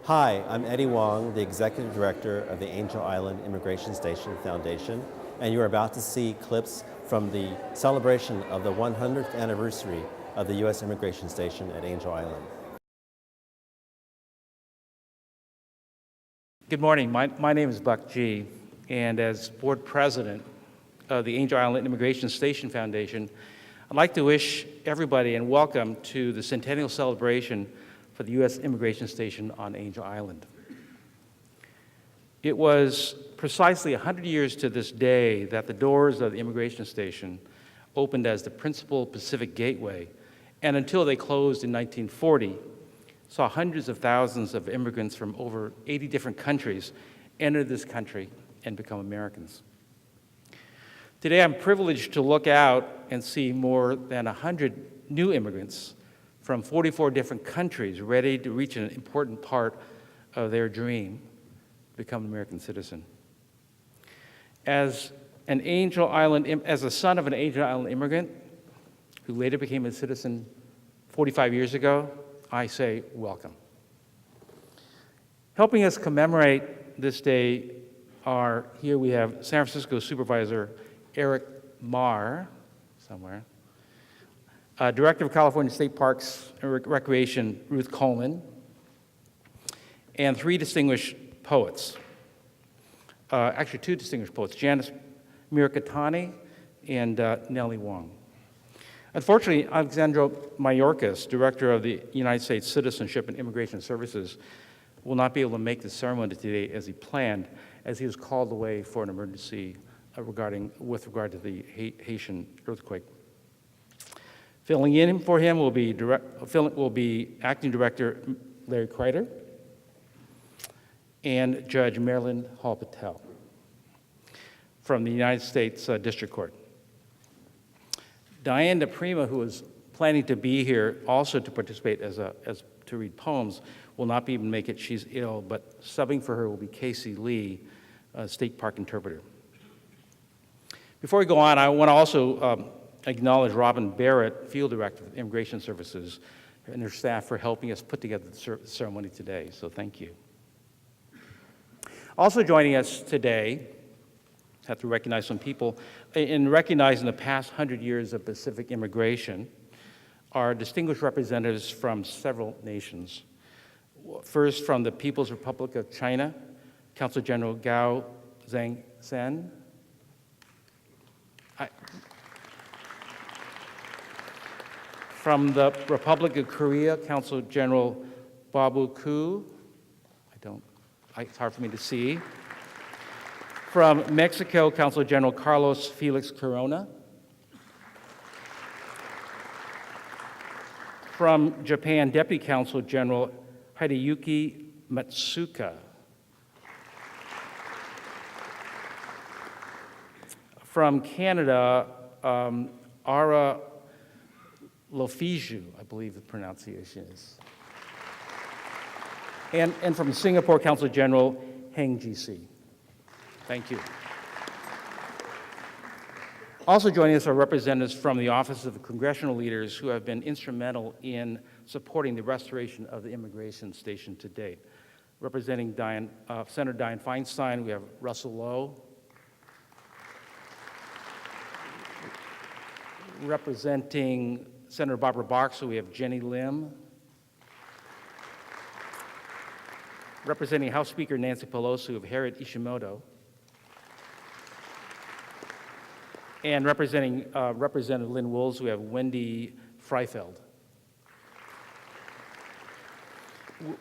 Hi, I'm Eddie Wong, the Executive Director of the Angel Island Immigration Station Foundation, and you're about to see clips from the celebration of the 100th anniversary of the U.S. Immigration Station at Angel Island. Good morning. My name is Buck G., and as Board President of the Angel Island Immigration Station Foundation, I'd like to wish everybody and welcome to the Centennial celebration for the U.S. Immigration Station on Angel Island. It was precisely 100 years to this day that the doors of the immigration station opened as the principal Pacific gateway, and until they closed in 1940, saw hundreds of thousands of immigrants from over 80 different countries enter this country and become Americans. Today, I'm privileged to look out and see more than 100 new immigrants from 44 different countries ready to reach an important part of their dream, become an American citizen. As the son of an Angel Island immigrant who later became a citizen 45 years ago, I say welcome. Helping us commemorate this day here we have San Francisco Supervisor Eric Marr, somewhere, Director of California State Parks and Recreation, Ruth Coleman, and three distinguished poets. Actually, two distinguished poets, Janice Mirkatani and Nellie Wong. Unfortunately, Alexandro Mayorkas, Director of the United States Citizenship and Immigration Services, will not be able to make the ceremony today as he planned, as he was called away for an emergency with regard to the Haitian earthquake. Filling in for him will be Acting Director Larry Kreider and Judge Marilyn Hall Patel from the United States District Court. Diane DePrima, who was planning to be here also to participate to read poems, will not be able to make it. She's ill, but subbing for her will be Casey Lee, State Park interpreter. Before we go on, I want to also acknowledge Robin Barrett, Field Director of Immigration Services, and her staff for helping us put together the ceremony today, so thank you. Also joining us today, I have to recognize some people, in recognizing the past 100 years of Pacific immigration, are distinguished representatives from several nations. First, from the People's Republic of China, Consul General Gao Zhangsen. From the Republic of Korea, Consul General Babu Ku. It's hard for me to see. From Mexico, Consul General Carlos Felix Corona. From Japan, Deputy Consul General Hideyuki Matsuka. From Canada, Ara Lofiju, I believe the pronunciation is. And from Singapore, Consul General Heng Ji-si. Thank you. Also joining us are representatives from the Office of the Congressional Leaders who have been instrumental in supporting the restoration of the immigration station to date. Representing Senator Dianne Feinstein, we have Russell Lowe. Representing Senator Barbara Boxer, we have Jenny Lim. Representing House Speaker Nancy Pelosi, we have Harriet Ishimoto. And representing Representative Lynn Wolves, we have Wendy Freifeld.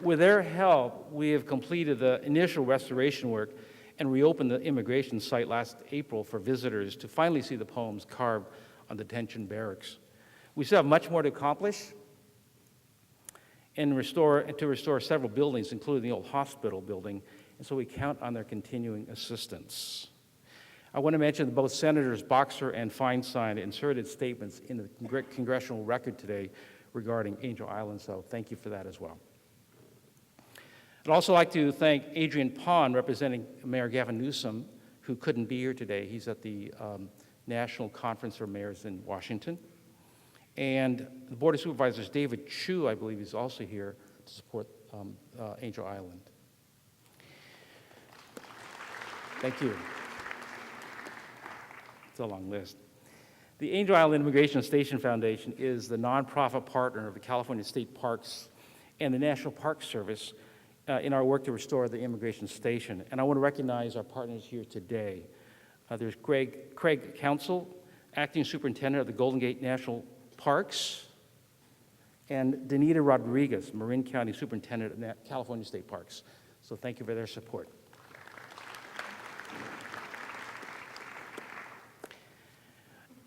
With their help, we have completed the initial restoration work and reopened the immigration site last April for visitors to finally see the poems carved on the detention barracks. We still have much more to accomplish and to restore several buildings, including the old hospital building, and so we count on their continuing assistance. I want to mention that both Senators Boxer and Feinstein inserted statements in the congressional record today regarding Angel Island, so thank you for that as well. I'd also like to thank Adrian Pond, representing Mayor Gavin Newsom, who couldn't be here today. He's at the National Conference for Mayors in Washington. And the Board of Supervisors, David Chu, I believe, is also here to support Angel Island. Thank you. It's a long list. The Angel Island Immigration Station Foundation is the nonprofit partner of the California State Parks and the National Park Service in our work to restore the immigration station. And I want to recognize our partners here today. There's Craig Council, Acting Superintendent of the Golden Gate National Parks, and Danita Rodriguez, Marin County Superintendent of California State Parks. So thank you for their support.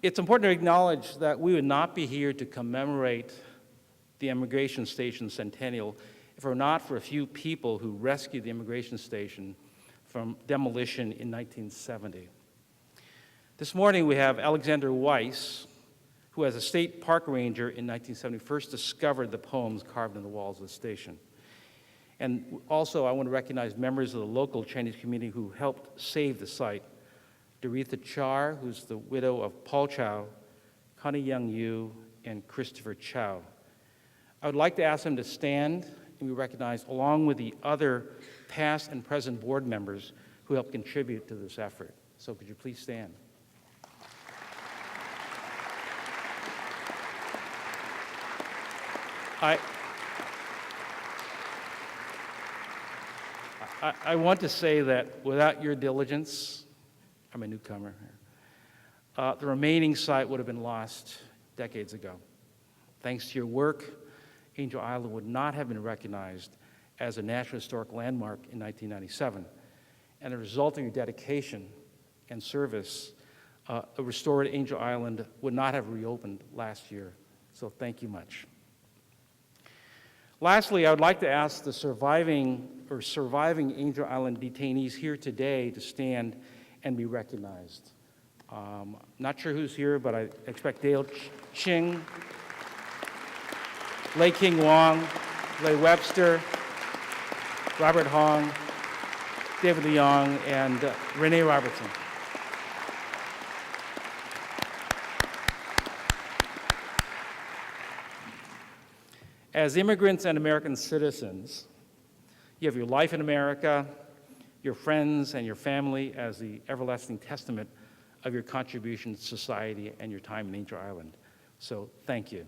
It's important to acknowledge that we would not be here to commemorate the immigration station Centennial if it were not for a few people who rescued the immigration station from demolition in 1970. This morning we have Alexander Weiss, who as a state park ranger in 1970 first discovered the poems carved in the walls of the station. And also I want to recognize members of the local Chinese community who helped save the site. Doretha Char, who's the widow of Paul Chow, Connie Young Yu, and Christopher Chow. I would like to ask them to stand and be recognized along with the other past and present board members who helped contribute to this effort. So could you please stand? I want to say that without your diligence, I'm a newcomer here, the remaining site would have been lost decades ago. Thanks to your work, Angel Island would not have been recognized as a National Historic Landmark in 1997. And as a result of your dedication and service, a restored Angel Island would not have reopened last year. So thank you much. Lastly, I would like to ask the surviving Angel Island detainees here today to stand and be recognized. Not sure who's here, but I expect Dale Ching, Lei King Wong, Lei Webster, Robert Hong, David Leong, and Renee Robertson. As immigrants and American citizens, you have your life in America, your friends and your family as the everlasting testament of your contribution to society and your time in Angel Island. So thank you.